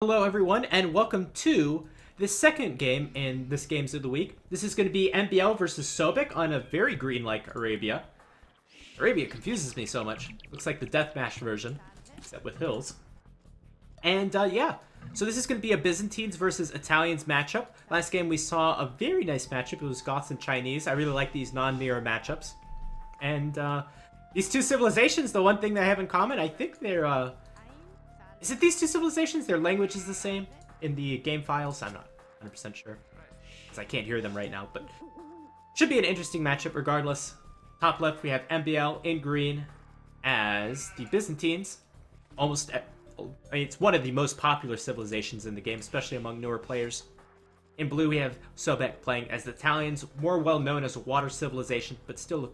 Hello everyone, and welcome to the second game in this Games of the Week. This is going to be MBL versus Sobek on a very green-like Arabia. Arabia confuses me so much. Looks like the deathmatch version, except with hills. And yeah, so this is going to be a Byzantines versus Italians matchup. Last game we saw a very nice matchup. It was Goths and Chinese. I really like these non-mirror matchups. And these two civilizations, the one thing they have in common, I think they're... Is it these two civilizations? Their language is the same in the game files? I'm not 100% sure, because I can't hear them right now, but should be an interesting matchup regardless. Top left, we have MBL in green as the Byzantines. It's one of the most popular civilizations in the game, especially among newer players. In blue, we have Sobek playing as the Italians, more well known as a water civilization, but still a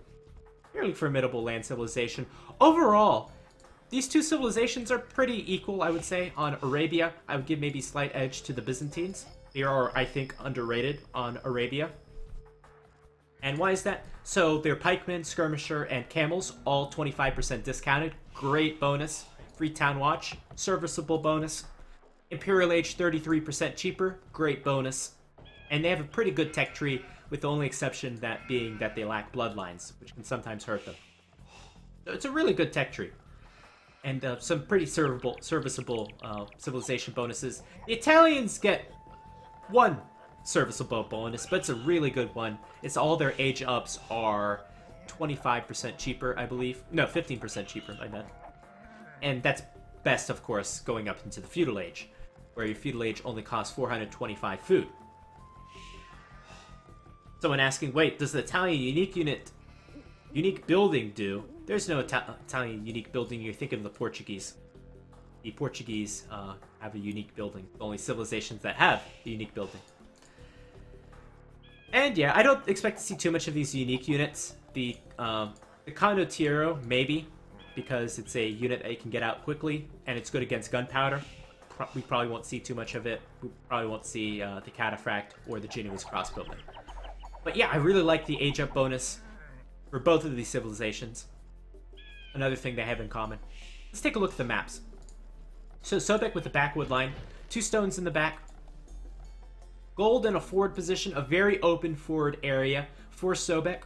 fairly formidable land civilization. Overall, these two civilizations are pretty equal, I would say. On Arabia, I would give maybe slight edge to the Byzantines. They are, I think, underrated on Arabia. And why is that? So they're pikemen, skirmisher, and camels, all 25% discounted. Great bonus. Free town watch. Serviceable bonus. Imperial age 33% cheaper. Great bonus. And they have a pretty good tech tree, with the only exception that being that they lack bloodlines, which can sometimes hurt them. So it's a really good tech tree. And some pretty serviceable civilization bonuses. The Italians get one serviceable bonus, but it's a really good one. It's all their age ups are 25% cheaper, I believe. No, 15% cheaper, I meant. And that's best, of course, going up into the feudal age, where your feudal age only costs 425 food. Someone asking, wait, does the Italian unique building do? There's no Italian unique building. You're thinking of the Portuguese. The Portuguese have a unique building. The only civilizations that have the unique building. And yeah, I don't expect to see too much of these unique units. The Condottiero, maybe, because it's a unit that you can get out quickly, and it's good against gunpowder. We probably won't see too much of it. We probably won't see the Cataphract or the Genoese crossbowman. But yeah, I really like the age up bonus for both of these civilizations. Another thing they have in common. Let's take a look at the maps. So Sobek with the backwood line, 2 stones in the back, gold in a forward position, a very open forward area for Sobek.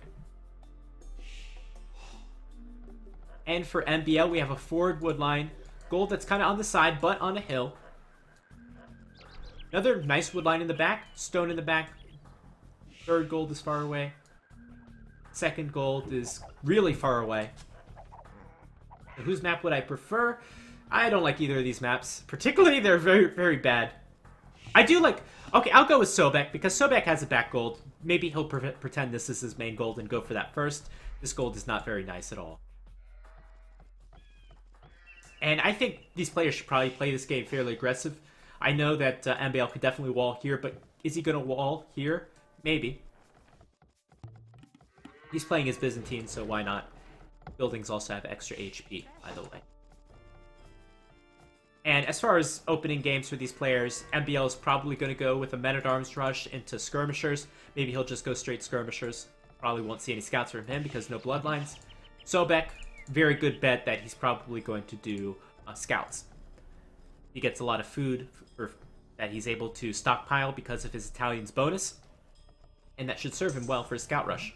And for MBL, we have a forward wood line, gold that's kind of on the side, but on a hill. Another nice wood line in the back, stone in the back. Third gold is far away. Second gold is really far away. Whose map would I prefer? I don't like either of these maps. Particularly, they're very, very bad. I do like... Okay, I'll go with Sobek, because Sobek has a back gold. Maybe he'll pretend this is his main gold and go for that first. This gold is not very nice at all. And I think these players should probably play this game fairly aggressive. I know that MBL could definitely wall here, but is he going to wall here? Maybe. He's playing as Byzantine, so why not? Buildings also have extra HP, by the way. And as far as opening games for these players, MBL is probably going to go with a men-at-arms rush into skirmishers. Maybe he'll just go straight skirmishers. Probably won't see any scouts from him because no bloodlines. Sobek, very good bet that he's probably going to do scouts. He gets a lot of food that he's able to stockpile because of his Italian's bonus. And that should serve him well for his scout rush.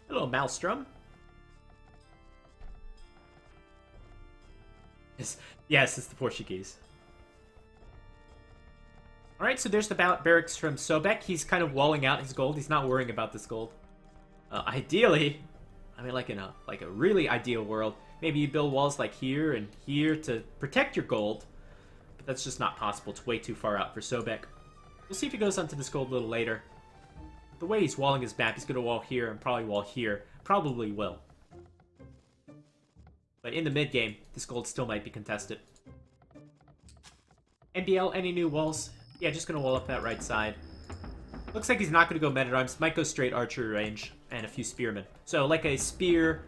Hello, Maelstrom. Yes, it's the Portuguese. Alright, so there's the barracks from Sobek. He's kind of walling out his gold. He's not worrying about this gold. Ideally, I mean, like in a really ideal world, maybe you build walls like here and here to protect your gold. But that's just not possible. It's way too far out for Sobek. We'll see if he goes onto this gold a little later. The way he's walling his map, he's going to wall here and probably wall here. Probably will. But in the mid-game, this gold still might be contested. MBL, any new walls? Yeah, just going to wall up that right side. Looks like he's not going to go men-at-arms. Might go straight archery range and a few spearmen. So like a spear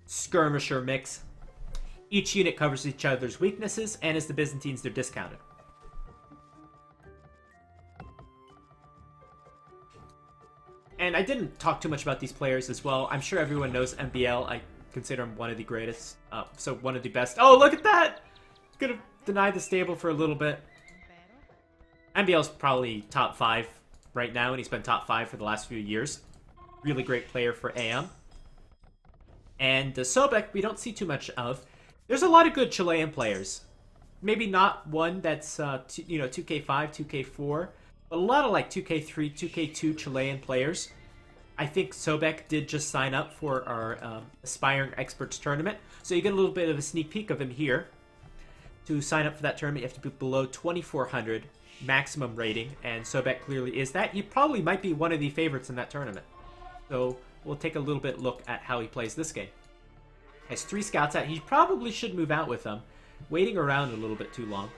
skirmisher mix. Each unit covers each other's weaknesses, and as the Byzantines, they're discounted. And I didn't talk too much about these players as well. I'm sure everyone knows MBL. I consider him one of the greatest. So one of the best. Oh, look at that! gonna deny the stable for a little bit. MBL's probably top 5 right now, and he's been top 5 for the last few years. Really great player for AM. And Sobek, we don't see too much of. There's a lot of good Chilean players. Maybe not one that's, 2K5, 2K4, but a lot of like 2K3, 2K2 Chilean players. I think Sobek did just sign up for our Aspiring Experts tournament, so you get a little bit of a sneak peek of him here. To sign up for that tournament, you have to be below 2,400 maximum rating, and Sobek clearly is that. He probably might be one of the favorites in that tournament. So we'll take a little bit look at how he plays this game. Has 3 scouts out. He probably should move out with them. Waiting around a little bit too long.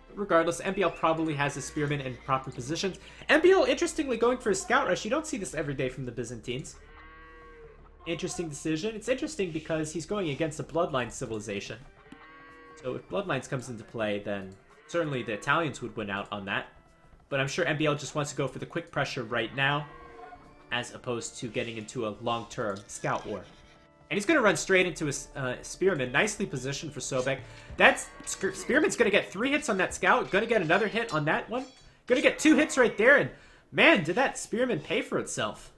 But regardless, MBL probably has his spearmen in proper positions. MBL, interestingly, going for a scout rush. You don't see this every day from the Byzantines. Interesting decision. It's interesting because he's going against a bloodline civilization. So if bloodlines comes into play, then certainly the Italians would win out on that. But I'm sure MBL just wants to go for the quick pressure right now, as opposed to getting into a long-term scout war. And he's going to run straight into his Spearman. Nicely positioned for Sobek. That Spearman's going to get 3 hits on that Scout. Going to get another hit on that one. Going to get 2 hits right there. And man, did that Spearman pay for itself.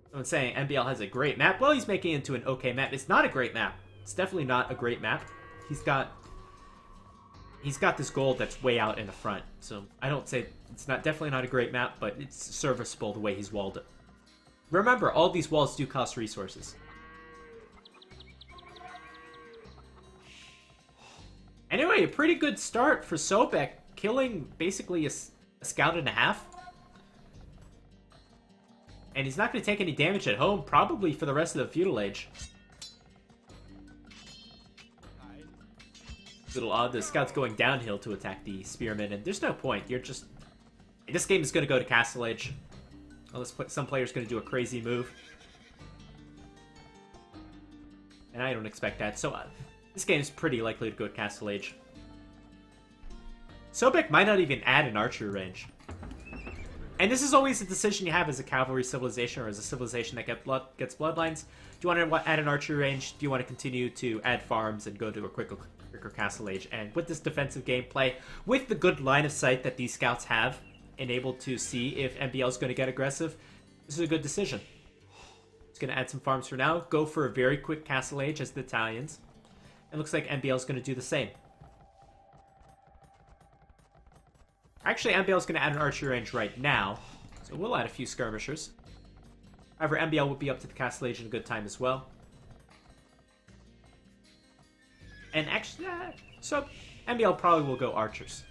Someone's saying MBL has a great map. Well, he's making it into an okay map. It's not a great map. It's definitely not a great map. He's got this gold that's way out in the front. So I don't say it's definitely not a great map, but it's serviceable the way he's walled it. Remember, all these walls do cost resources. Anyway, a pretty good start for Sobek, killing basically a scout and a half. And he's not going to take any damage at home, probably for the rest of the feudal age. It's a little odd, the scout's going downhill to attack the spearmen, and there's no point. You're just... This game is going to go to castle age. Unless some player's going to do a crazy move. And I don't expect that. So this game is pretty likely to go to Castle Age. Sobek might not even add an archery range. And this is always a decision you have as a cavalry civilization or as a civilization that gets bloodlines. Do you want to add an archery range? Do you want to continue to add farms and go to a quicker Castle Age? And with this defensive gameplay, with the good line of sight that these scouts have, and able to see if MBL is going to get aggressive, this is a good decision. It's going to add some farms for now, go for a very quick Castle Age as the Italians. It looks like MBL is going to do the same. Actually, MBL is going to add an archery range right now, so we'll add a few skirmishers. However, MBL will be up to the Castle Age in a good time as well. And actually, so MBL probably will go archers.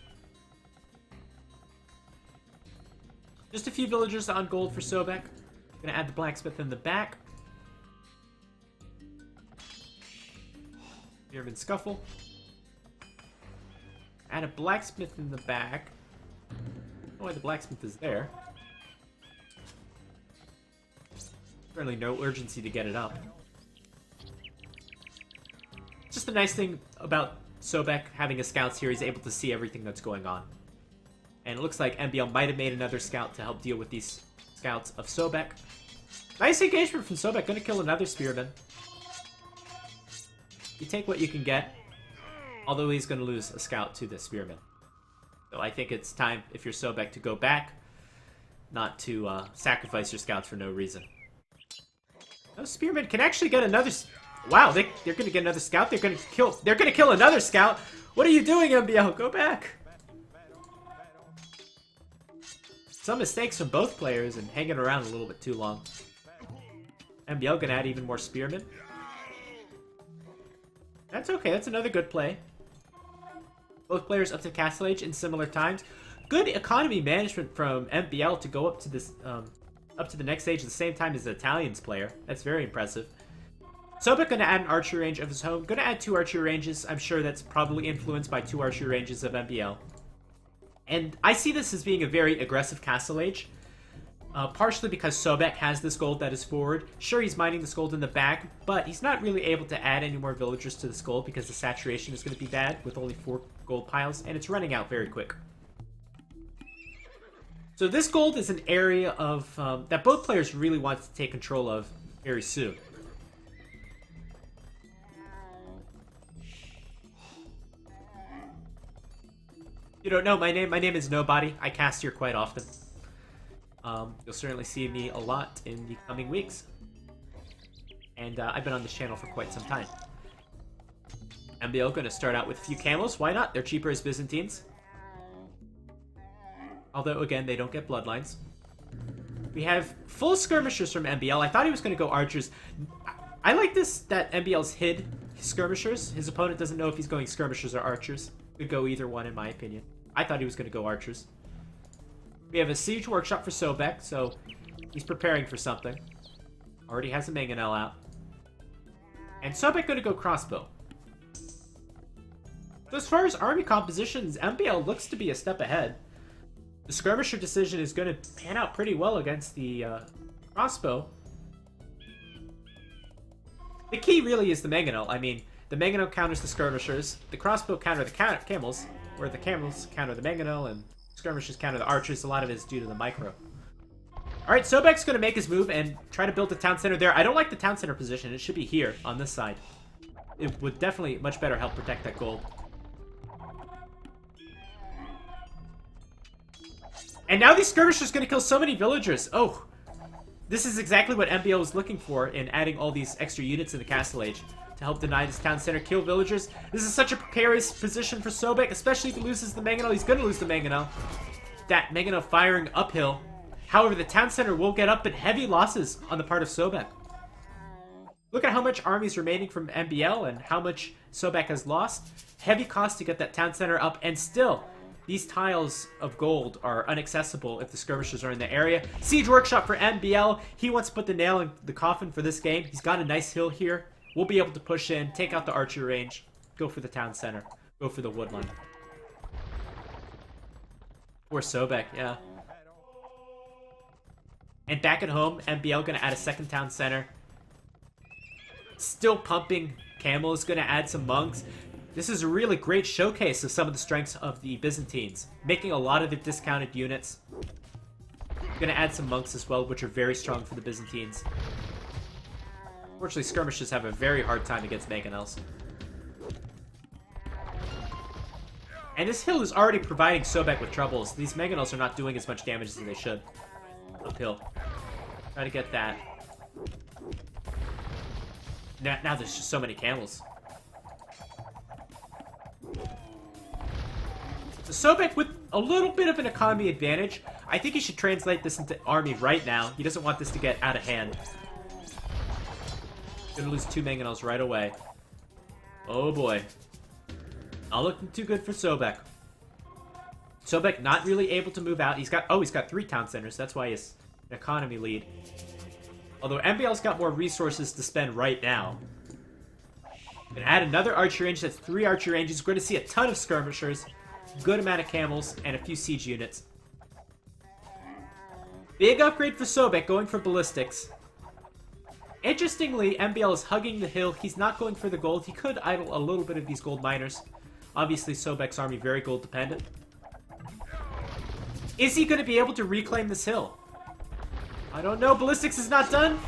Just a few villagers on gold for Sobek. Gonna add the blacksmith in the back. Spearman Scuffle. Add a blacksmith in the back. Oh, why the blacksmith is there. Certainly no urgency to get it up. Just the nice thing about Sobek having a scouts here, he's able to see everything that's going on. And it looks like MBL might have made another scout to help deal with these scouts of Sobek. Nice engagement from Sobek. Gonna kill another spearman. You take what you can get. Although he's gonna lose a scout to the spearman. So I think it's time, if you're Sobek, to go back. Not to sacrifice your scouts for no reason. No, spearman can actually get another... Wow, they're gonna get another scout. They're gonna kill another scout. What are you doing, MBL? Go back. Some mistakes from both players and hanging around a little bit too long. MBL gonna add even more spearmen. That's okay, that's another good play. Both players up to Castle Age in similar times. Good economy management from MBL to go up to this, up to the next stage at the same time as the Italians player. That's very impressive. Sobek gonna add an archery range of his home. Gonna add 2 archery ranges. I'm sure that's probably influenced by 2 archery ranges of MBL. And I see this as being a very aggressive Castle Age. Partially because Sobek has this gold that is forward. Sure, he's mining this gold in the back, but he's not really able to add any more villagers to this gold because the saturation is going to be bad with only 4 gold piles, and it's running out very quick. So this gold is an area of that both players really want to take control of very soon. You don't know my name. My name is Nobody. I cast here quite often. You'll certainly see me a lot in the coming weeks. And I've been on this channel for quite some time. MBL going to start out with a few camels. Why not? They're cheaper as Byzantines. Although, again, they don't get bloodlines. We have full skirmishers from MBL. I thought he was going to go archers. I like this, that MBL's hid skirmishers. His opponent doesn't know if he's going skirmishers or archers. Could go either one, in my opinion. I thought he was going to go archers. We have a siege workshop for Sobek, so he's preparing for something. Already has a mangonel out. And Sobek going to go crossbow. So as far as army compositions, MBL looks to be a step ahead. The skirmisher decision is going to pan out pretty well against the crossbow. The key really is the mangonel. I mean, the mangonel counters the skirmishers, the crossbow counter the camels, where the camels counter the mangonel, and skirmishers counter the archers. A lot of it is due to the micro. Alright, Sobek's going to make his move and try to build the town center there. I don't like the town center position. It should be here, on this side. It would definitely much better help protect that gold. And now these skirmishers are going to kill so many villagers. Oh, this is exactly what MBL was looking for in adding all these extra units in the Castle Age to help deny this town center, kill villagers. This is such a precarious position for Sobek, especially if he loses the mangonel. He's going to lose the mangonel. That mangonel firing uphill. However, the town center will get up, but heavy losses on the part of Sobek. Look at how much army is remaining from MBL and how much Sobek has lost. Heavy cost to get that town center up, and still, these tiles of gold are inaccessible if the skirmishers are in the area. Siege workshop for MBL. He wants to put the nail in the coffin for this game. He's got a nice hill here. We'll be able to push in, take out the archer range, go for the town center, go for the woodland. Poor Sobek, yeah. And back at home, MBL going to add a second town center. Still pumping. Camel is going to add some monks. This is a really great showcase of some of the strengths of the Byzantines. Making a lot of the discounted units. Going to add some monks as well, which are very strong for the Byzantines. Unfortunately, skirmishers have a very hard time against mangonels. And this hill is already providing Sobek with troubles. These mangonels are not doing as much damage as they should. Uphill. Try to get that. Now there's just so many camels. So Sobek with a little bit of an economy advantage. I think he should translate this into army right now. He doesn't want this to get out of hand. Gonna lose 2 mangonels right away. Oh boy. Not looking too good for Sobek. Sobek not really able to move out. He's got 3 town centers. That's why he's an economy lead. Although MBL's got more resources to spend right now. Gonna add another archer range. That's 3 archer ranges. We're gonna see a ton of skirmishers, good amount of camels, and a few siege units. Big upgrade for Sobek, going for ballistics. Interestingly, MBL is hugging the hill. He's not going for the gold. He could idle a little bit of these gold miners. Obviously, Sobek's army very gold dependent. Is he going to be able to reclaim this hill? I don't know. Ballistics is not done.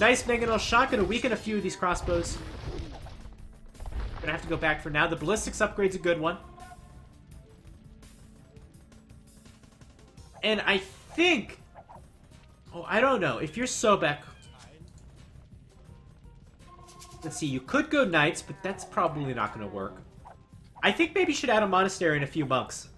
Nice mangonel shot. Going to weaken a few of these crossbows. Going to have to go back for now. The ballistics upgrade's a good one. And I think... Oh, I don't know. If you're Sobek... Let's see. You could go knights, but that's probably not going to work. I think maybe you should add a monastery and a few monks.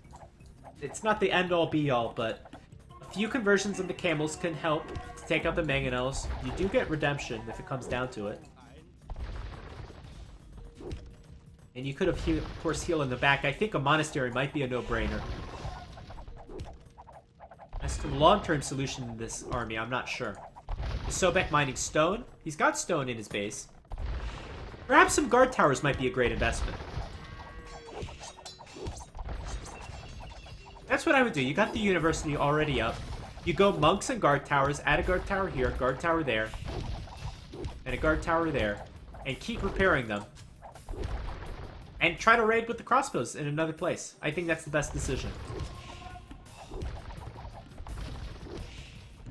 It's not the end-all, be-all, but a few conversions of the camels can help to take out the mangonels. You do get redemption if it comes down to it. And you could have, of course, heal in the back. I think a monastery might be a no-brainer. As to the long-term solution in this army, I'm not sure. Is Sobek mining stone? He's got stone in his base. Perhaps some guard towers might be a great investment. That's what I would do. You got the university already up. You go monks and guard towers. Add a guard tower here, guard tower there, and a guard tower there. And keep repairing them. And try to raid with the crossbows in another place. I think that's the best decision.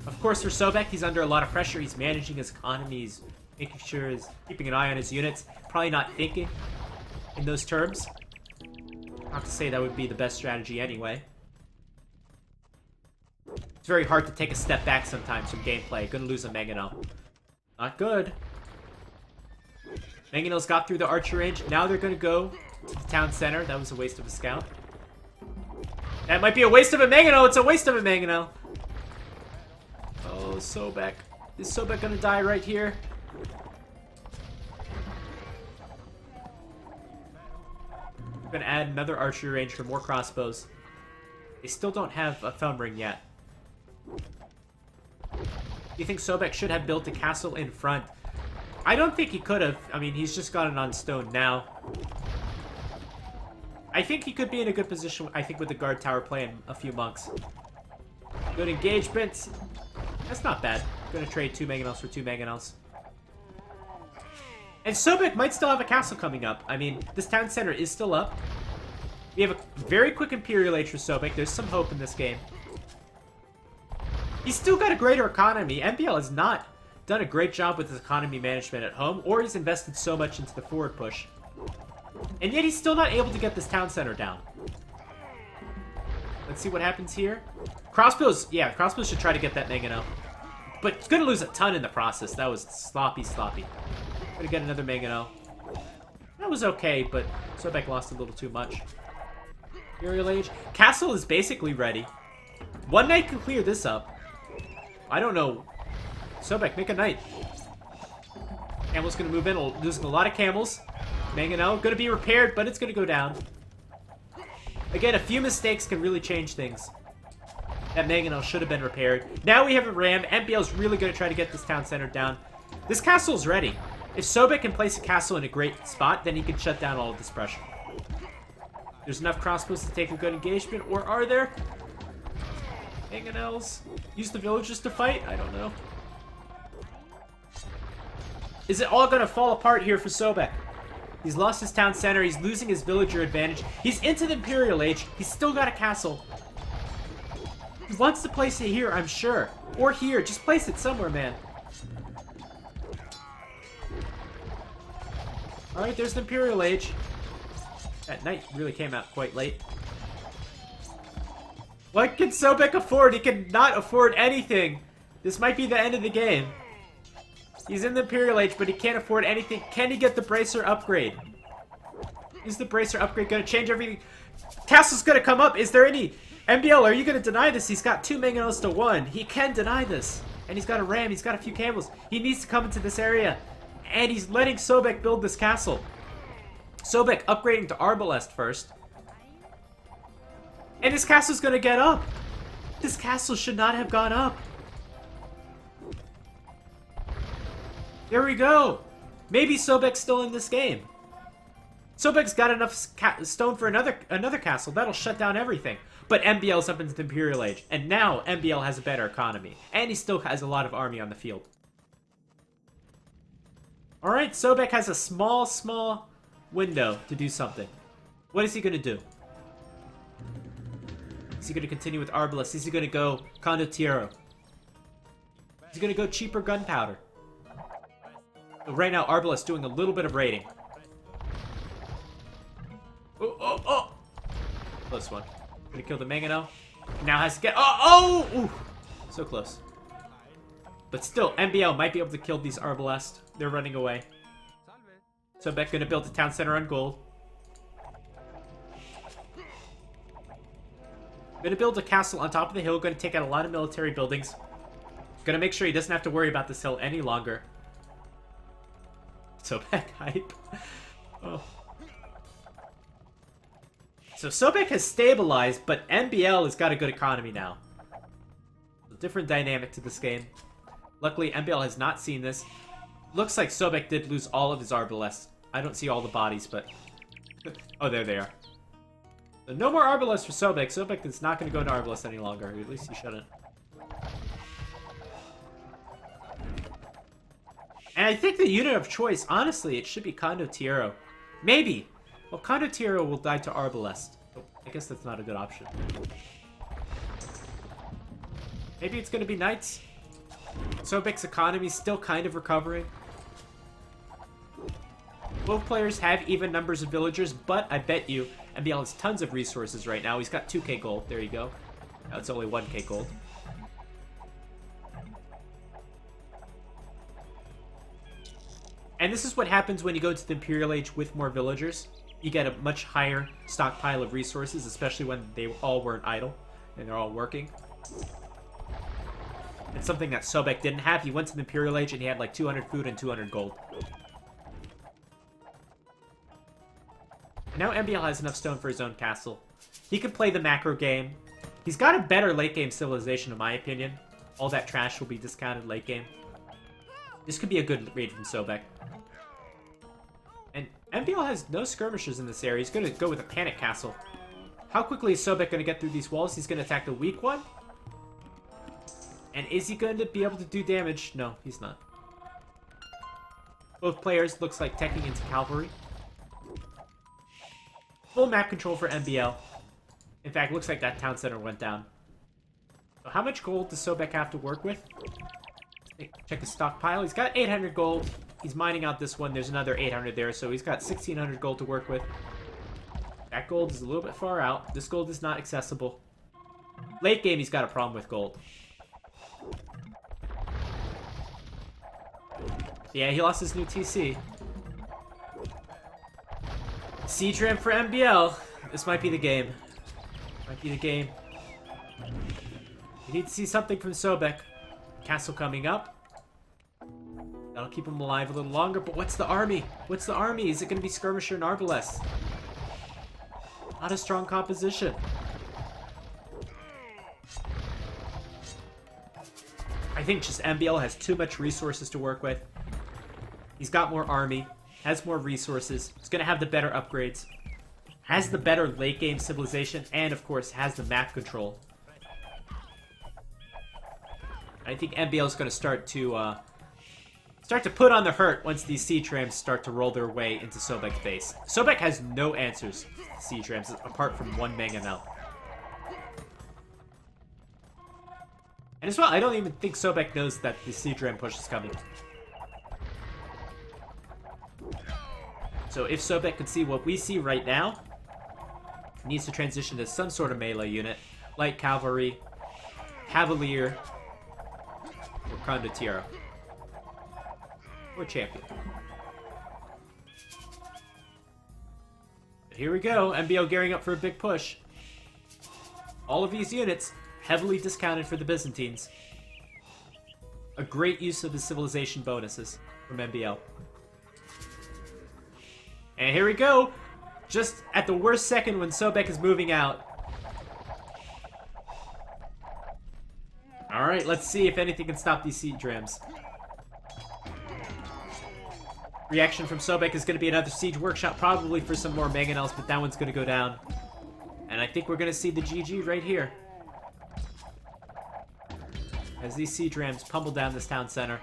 Of course, for Sobek, he's under a lot of pressure. He's managing his economies, making sure he's keeping an eye on his units. Probably not thinking in those terms. Not to say that would be the best strategy anyway. It's very hard to take a step back sometimes from gameplay. Gonna lose a Mangano. Not good. Mangano's got through the archer range. Now they're gonna go to the town center. That was a waste of a scout. That might be a waste of a Mangano. It's a waste of a Mangano. Oh, Sobek. Is Sobek gonna die right here? I'm gonna add another archery range for more crossbows. They still don't have a thumb ring yet. You think Sobek should have built a castle in front? I don't think he could have. I mean, he's just got it on stone now. I think he could be in a good position, I think, with the guard tower playing a few monks. Good engagement. That's not bad. Gonna trade 2 Mangonels for 2 Mangonels. And Sobek might still have a castle coming up. I mean, this town center is still up. We have a very quick Imperial Age for Sobek. There's some hope in this game. He's still got a greater economy. MBL has not done a great job with his economy management at home, or he's invested so much into the forward push. And yet he's still not able to get this town center down. Let's see what happens here. Crossbows, yeah, crossbows should try to get that Mangano. But he's gonna lose a ton in the process. That was sloppy. Gonna get another Mangano. That was okay, but Sobek lost a little too much. Imperial Age. Castle is basically ready. One knight can clear this up. I don't know. Sobek, make a knight. Camel's gonna move in, losing a lot of camels. Mangano, gonna be repaired, but it's gonna go down. Again, a few mistakes can really change things. That Mangano should have been repaired. Now we have a ram. MBL's really gonna try to get this town center down. This castle's ready. If Sobek can place a castle in a great spot, then he can shut down all of this pressure. There's enough crossbows to take a good engagement, or are there? Mangonels. Use the villagers to fight? I don't know. Is it all gonna fall apart here for Sobek? He's lost his town center. He's losing his villager advantage. He's into the Imperial Age. He's still got a castle. He wants to place it here, I'm sure. Or here. Just place it somewhere, man. Alright, there's the Imperial Age. That knight really came out quite late. What can Sobek afford? He can not afford anything. This might be the end of the game. He's in the Imperial Age, but he can't afford anything. Can he get the Bracer upgrade? Is the Bracer upgrade going to change everything? Castle's going to come up. Is there any... MBL, are you going to deny this? He's got 2 Mangonos to 1. He can deny this. And he's got a ram. He's got a few camels. He needs to come into this area. And he's letting Sobek build this castle. Sobek upgrading to Arbalest first. And this castle's going to get up. This castle should not have gone up. There we go. Maybe Sobek's still in this game. Sobek's got enough stone for another castle. That'll shut down everything. But MBL's up into the Imperial Age. And now MBL has a better economy. And he still has a lot of army on the field. Alright, Sobek has a small window to do something. What is he going to do? Is he going to continue with Arbalest? Is he going to go Condottiero? Is he going to go cheaper gunpowder? So right now, Arbalest doing a little bit of raiding. Oh! Close one. Gonna kill the Mangano. Now has to get... Oh! Ooh. So close. But still, MBL might be able to kill these Arbalest. They're running away. Sobek gonna build a town center on gold. Gonna build a castle on top of the hill. Gonna take out a lot of military buildings. Gonna make sure he doesn't have to worry about this hill any longer. Sobek hype. Oh. So Sobek has stabilized, but MBL has got a good economy now. A different dynamic to this game. Luckily, MBL has not seen this. Looks like Sobek did lose all of his Arbalests. I don't see all the bodies, but... Oh, there they are. So no more Arbalests for Sobek. Sobek is not going to go into Arbalest any longer. At least he shouldn't. And I think the unit of choice, honestly, it should be Condottiero. Maybe. Well, Condottiero will die to Arbalest. Oh, I guess that's not a good option. Maybe it's going to be Knights. Sobek's economy is still kind of recovering. Both players have even numbers of villagers, but I bet you MBL has tons of resources right now. He's got 2k gold. There you go. Now it's only 1k gold. And this is what happens when you go to the Imperial Age with more villagers. You get a much higher stockpile of resources, especially when they all weren't idle and they're all working. It's something that Sobek didn't have. He went to the Imperial Age and he had like 200 food and 200 gold. And now MBL has enough stone for his own castle. He can play the macro game. He's got a better late game civilization in my opinion. All that trash will be discounted late game. This could be a good raid from Sobek. And MBL has no skirmishers in this area. He's going to go with a panic castle. How quickly is Sobek going to get through these walls? He's going to attack the weak one. And is he going to be able to do damage? No, he's not. Both players looks like teching into cavalry. Full map control for MBL. In fact, looks like that town center went down. So how much gold does Sobek have to work with? Check his stockpile. He's got 800 gold. He's mining out this one. There's another 800 there, so he's got 1600 gold to work with. That gold is a little bit far out. This gold is not accessible. Late game, he's got a problem with gold. Yeah, he lost his new TC. Siege ramp for MBL. This might be the game. Might be the game. We need to see something from Sobek. Castle coming up. That'll keep him alive a little longer, but what's the army? What's the army? Is it going to be Skirmisher and Arbalest? Not a strong composition. I think just MBL has too much resources to work with. He's got more army, has more resources, he's going to have the better upgrades, has the better late game civilization, and of course has the map control. I think MBL is going to start to put on the hurt once these siege rams start to roll their way into Sobek's base. Sobek has no answers to siege rams apart from one mangonel. And as well, I don't even think Sobek knows that the siege ram push is coming. So if Sobek could see what we see right now, he needs to transition to some sort of melee unit, light cavalry, cavalier, or condottiero. Or champion. But here we go, MBO gearing up for a big push. All of these units heavily discounted for the Byzantines. A great use of the civilization bonuses from MBL. And here we go! Just at the worst second when Sobek is moving out. Alright, let's see if anything can stop these siege rams. Reaction from Sobek is going to be another siege workshop, probably for some more mangonels, but that one's going to go down. And I think we're going to see the GG right here. As these siege rams pummel down this town center.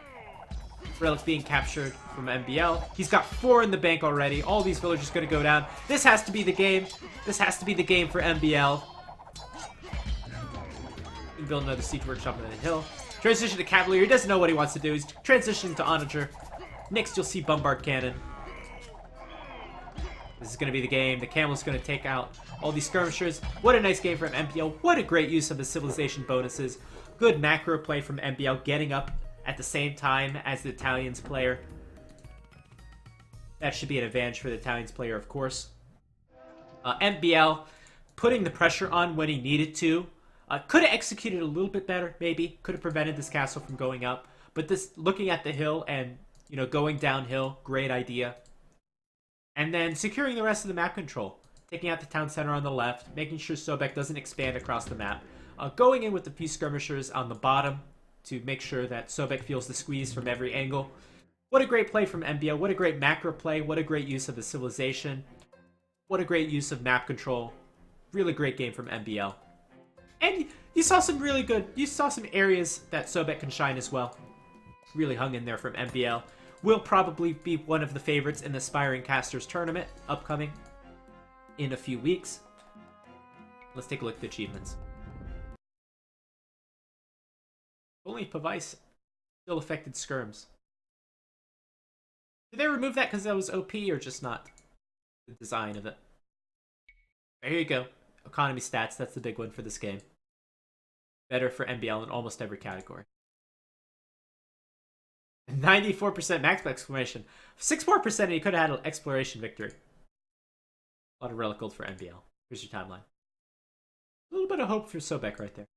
Relic being captured from MBL. He's got 4 in the bank already. All these villagers going to go down. This has to be the game. This has to be the game for MBL. We can build another siege workshop on the hill. Transition to Cavalier. He doesn't know what he wants to do. He's transitioning to Onager. Next, you'll see Bombard Cannon. This is going to be the game. The Camel's going to take out all these skirmishers. What a nice game from MBL. What a great use of the civilization bonuses. Good macro play from MBL, getting up at the same time as the Italians player. That should be an advantage for the Italians player, of course. MBL putting the pressure on when he needed to. Could have executed a little bit better, maybe. Could have prevented this castle from going up. But this, looking at the hill and, you know, going downhill, great idea. And then securing the rest of the map control. Taking out the town center on the left, making sure Sobek doesn't expand across the map. Going in with the few skirmishers on the bottom to make sure that Sobek feels the squeeze from every angle. What a great play from MBL. What a great macro play. What a great use of the civilization. What a great use of map control. Really great game from MBL. And you saw some really good, you saw some areas that Sobek can shine as well. Really hung in there from MBL. Will probably be one of the favorites in the Aspiring Casters tournament upcoming in a few weeks. Let's take a look at the achievements. Only Pavice still affected skirms. Did they remove that because that was OP or just not the design of it? There you go. Economy stats, that's the big one for this game. Better for MBL in almost every category. 94% max exclamation. 6 more percent and he could have had an exploration victory. A lot of relic gold for MBL. Here's your timeline. A little bit of hope for Sobek right there.